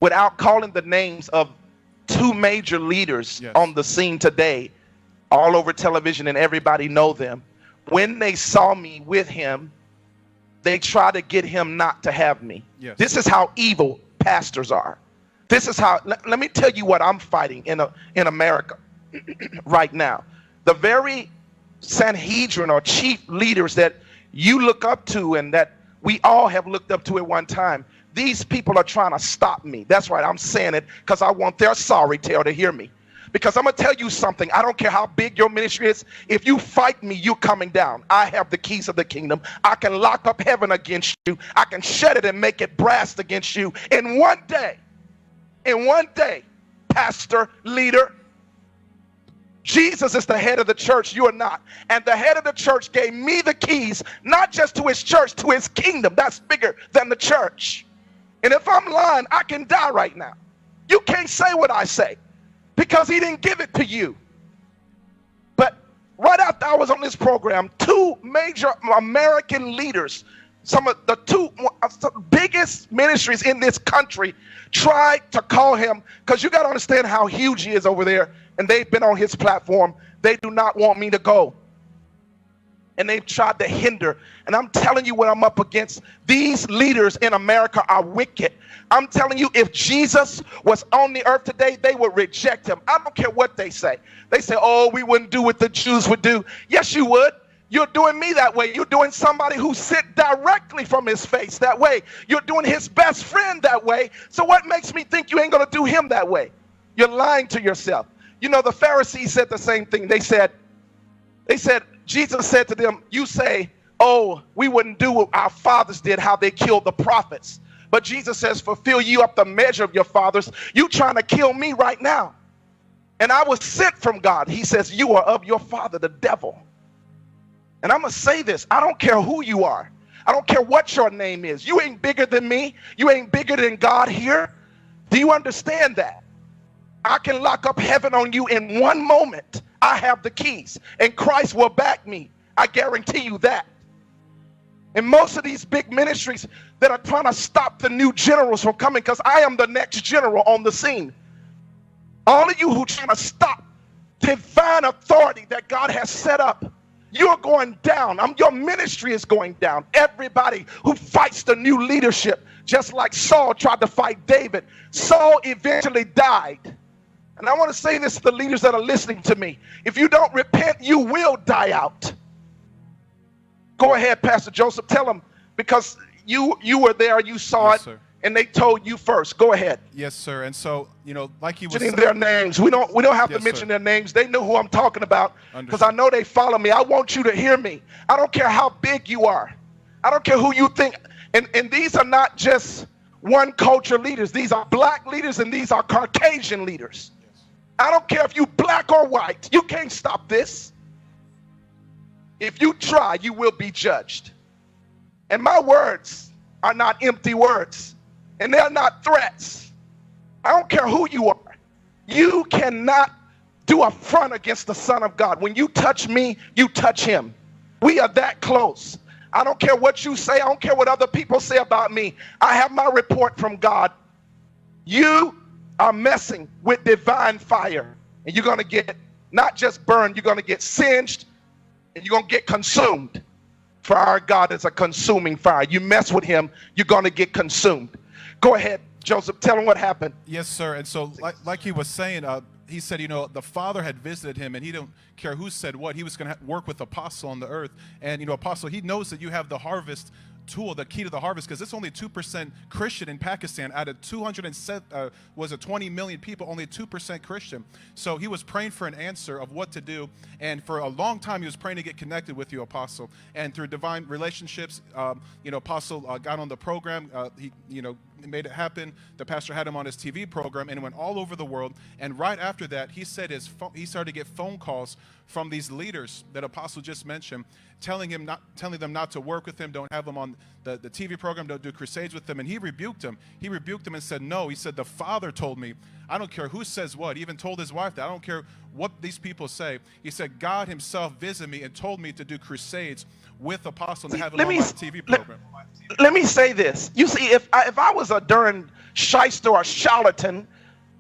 without calling the names of two major leaders Yes. on the scene today, all over television, and everybody know them. When they saw me with him, they tried to get him not to have me. Yes. This is how evil pastors are. This is how, let me tell you what I'm fighting in America right now. The very Sanhedrin or chief leaders that you look up to and that we all have looked up to at one time, these people are trying to stop me. That's right, I'm saying it because I want their sorry tale to hear me. Because I'm going to tell you something. I don't care how big your ministry is. If you fight me, you're coming down. I have the keys of the kingdom. I can lock up heaven against you. I can shut it and make it brass against you. In one day, pastor, leader, Jesus is the head of the church. You are not. And the head of the church gave me the keys, not just to his church, to his kingdom. That's bigger than the church. And if I'm lying, I can die right now. You can't say what I say because he didn't give it to you. But right after I was on this program, two major American leaders, some of the two biggest ministries in this country, tried to call him, because you got to understand how huge he is over there, and they've been on his platform. They do not want me to go. And they've tried to hinder. And I'm telling you what I'm up against. These leaders in America are wicked. I'm telling you, if Jesus was on the earth today, they would reject him. I don't care what they say. They say, oh, we wouldn't do what the Jews would do. Yes, you would. You're doing me that way. You're doing somebody who sit directly from his face that way. You're doing his best friend that way. So what makes me think you ain't going to do him that way? You're lying to yourself. You know, the Pharisees said the same thing. They said, Jesus said to them, you say, oh, we wouldn't do what our fathers did, how they killed the prophets. But Jesus says, fulfill you up the measure of your fathers. You trying to kill me right now. And I was sent from God. He says, you are of your father, the devil. And I'm going to say this. I don't care who you are. I don't care what your name is. You ain't bigger than me. You ain't bigger than God here. Do you understand that? I can lock up heaven on you in one moment. I have the keys, and Christ will back me. I guarantee you that. And most of these big ministries that are trying to stop the new generals from coming, because I am the next general on the scene. All of you who trying to stop divine authority that God has set up, you're going down. Your ministry is going down. Everybody who fights the new leadership, just like Saul tried to fight David, Saul eventually died. And I want to say this to the leaders that are listening to me. If you don't repent, you will die out. Go ahead, Pastor Joseph. Tell them, because you were there, you saw Yes, it, sir. and they told you first. Go ahead. Yes, sir. And so, you know, like he was Mentioning their names. We don't have Yes, to mention sir. their names. They know who I'm talking about because Understood. I know they follow me. I want you to hear me. I don't care how big you are. I don't care who you think. And these are not just one culture leaders. These are black leaders and these are Caucasian leaders. I don't care if you black or white. You can't stop this. If you try, you will be judged. And my words are not empty words. And they're not threats. I don't care who you are. You cannot do a front against the Son of God. When you touch me, you touch him. We are that close. I don't care what you say. I don't care what other people say about me. I have my report from God. You are messing with divine fire, and you're going to get not just burned, you're going to get singed, and you're going to get consumed. For our God is a consuming fire. You mess with him, you're going to get consumed. Go ahead, Joseph, tell him what happened. Yes, sir. And so like he was saying, he said, you know, the Father had visited him, and he don't care who said what. He was going to work with Apostle on the earth. And, you know, Apostle, he knows that you have the harvest tool, the key to the harvest, because it's only 2% Christian in Pakistan. Out of 20 million people, only 2% Christian. So he was praying for an answer of what to do, and for a long time he was praying to get connected with you, Apostle. And through divine relationships, you know, Apostle got on the program. He, you know, made it happen. The pastor had him on his TV program, and it went all over the world. And right after that, he said he started to get phone calls from these leaders that Apostle just mentioned, telling them not to work with him, don't have him on the TV program, don't do crusades with them. And he rebuked them. He rebuked them and said, no. He said, the Father told me. I don't care who says what. He even told his wife that. I don't care what these people say. He said, God himself visited me and told me to do crusades with Apostle and to have it on my TV program. Let me say this. You see, if I was a darn shyster or charlatan,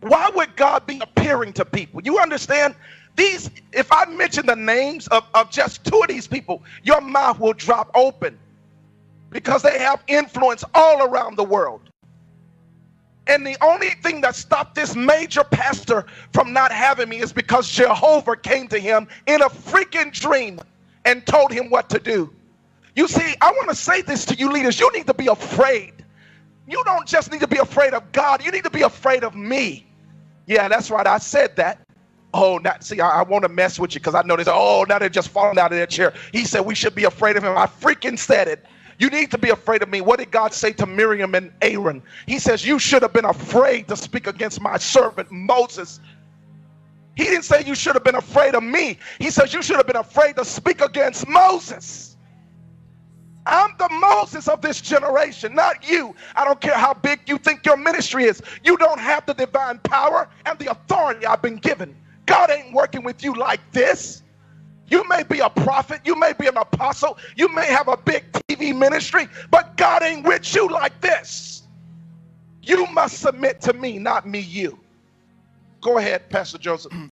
why would God be appearing to people? You understand? If I mention the names of just two of these people, your mouth will drop open because they have influence all around the world. And the only thing that stopped this major pastor from not having me is because Jehovah came to him in a freaking dream and told him what to do. You see, I want to say this to you leaders. You need to be afraid. You don't just need to be afraid of God. You need to be afraid of me. Yeah, that's right. I said that. Oh, I want to mess with you because I know this. Oh, now they're just falling out of their chair. He said we should be afraid of him. I freaking said it. You need to be afraid of me. What did God say to Miriam and Aaron? He says, you should have been afraid to speak against my servant Moses. He didn't say you should have been afraid of me. He says you should have been afraid to speak against Moses. I'm the Moses of this generation, not you. I don't care how big you think your ministry is. You don't have the divine power and the authority I've been given. God ain't working with you like this. You may be a prophet, you may be an apostle, you may have a big TV ministry, but God ain't with you like this. You must submit to me, not me you. Go ahead, Pastor Joseph.